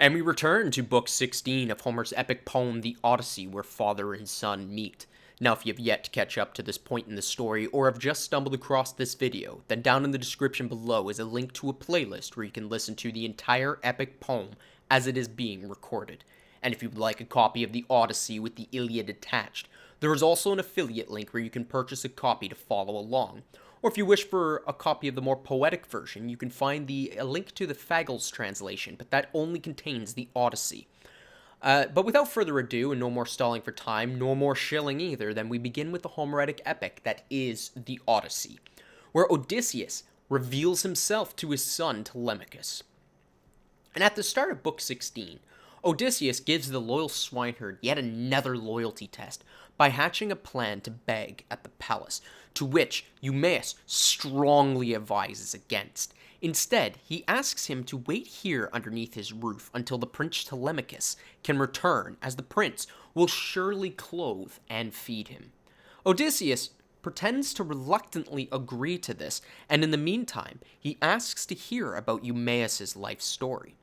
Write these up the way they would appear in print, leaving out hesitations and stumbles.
And we return to Book 16 of Homer's epic poem, The Odyssey, where father and son meet. Now, if you have yet to catch up to this point in the story, or have just stumbled across this video, then down in the description below is a link to a playlist where you can listen to the entire epic poem as it is being recorded. And if you would like a copy of The Odyssey with the Iliad attached, there is also an affiliate link where you can purchase a copy to follow along. Or if you wish for a copy of the more poetic version, you can find a link to the Fagles translation, but that only contains the Odyssey. But without further ado, and no more stalling for time, nor more shilling either, then we begin with the Homeric epic that is the Odyssey, where Odysseus reveals himself to his son Telemachus. And at the start of Book 16, Odysseus gives the loyal swineherd yet another loyalty test by hatching a plan to beg at the palace, to which Eumaeus strongly advises against. Instead, he asks him to wait here underneath his roof until the Prince Telemachus can return, as the prince will surely clothe and feed him. Odysseus pretends to reluctantly agree to this, and in the meantime, he asks to hear about Eumaeus' life story.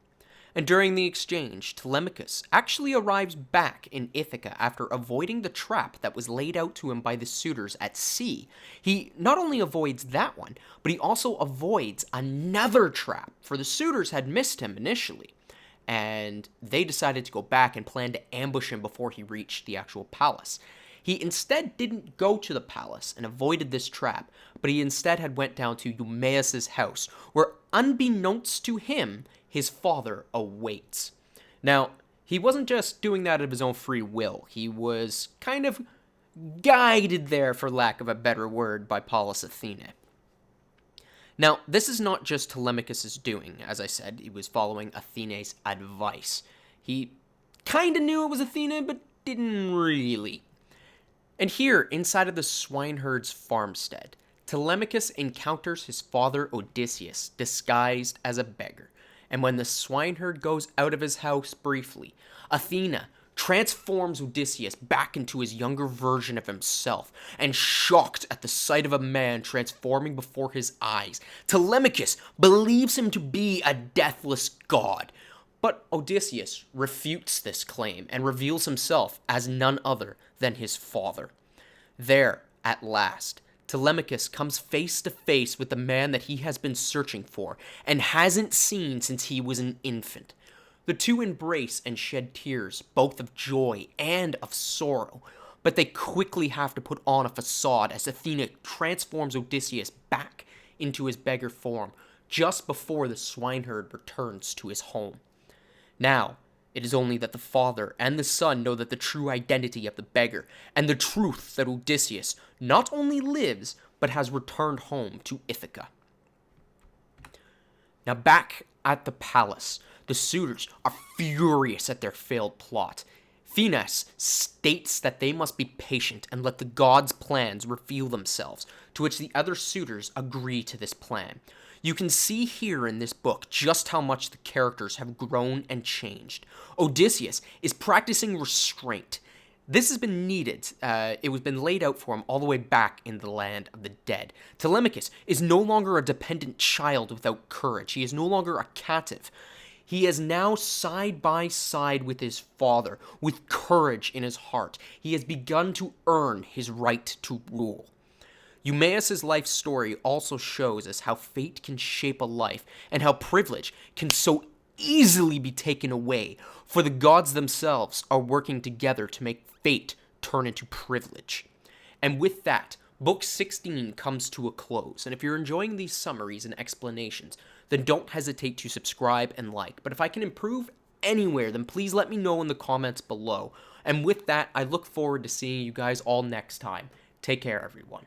And during the exchange, Telemachus actually arrives back in Ithaca after avoiding the trap that was laid out to him by the suitors at sea. He not only avoids that one, but he also avoids another trap, for the suitors had missed him initially, and they decided to go back and plan to ambush him before he reached the actual palace. He instead didn't go to the palace and avoided this trap, but he instead had went down to Eumaeus' house, where unbeknownst to him, his father awaits. Now, he wasn't just doing that of his own free will. He was kind of guided there, for lack of a better word, by Pallas Athene. Now, this is not just Telemachus' doing. As I said, he was following Athene's advice. He kind of knew it was Athene, but didn't really. And here, inside of the swineherd's farmstead, Telemachus encounters his father Odysseus, disguised as a beggar. And when the swineherd goes out of his house briefly, Athena transforms Odysseus back into his younger version of himself, and shocked at the sight of a man transforming before his eyes, Telemachus believes him to be a deathless god. But Odysseus refutes this claim and reveals himself as none other than his father. There, at last, Telemachus comes face to face with the man that he has been searching for and hasn't seen since he was an infant. The two embrace and shed tears, both of joy and of sorrow, but they quickly have to put on a facade as Athena transforms Odysseus back into his beggar form just before the swineherd returns to his home. Now, it is only that the father and the son know that the true identity of the beggar, and the truth that Odysseus not only lives, but has returned home to Ithaca. Now back at the palace, the suitors are furious at their failed plot. Phenas states that they must be patient and let the gods' plans reveal themselves, to which the other suitors agree to this plan. You can see here in this book just how much the characters have grown and changed. Odysseus is practicing restraint. This has been needed. It was been laid out for him all the way back in the land of the dead. Telemachus is no longer a dependent child without courage. He is no longer a captive. He is now side by side with his father, with courage in his heart. He has begun to earn his right to rule. Eumaeus' life story also shows us how fate can shape a life, and how privilege can so easily be taken away, for the gods themselves are working together to make fate turn into privilege. And with that, Book 16 comes to a close, and if you're enjoying these summaries and explanations, then don't hesitate to subscribe and like. But if I can improve anywhere, then please let me know in the comments below. And with that, I look forward to seeing you guys all next time. Take care, everyone.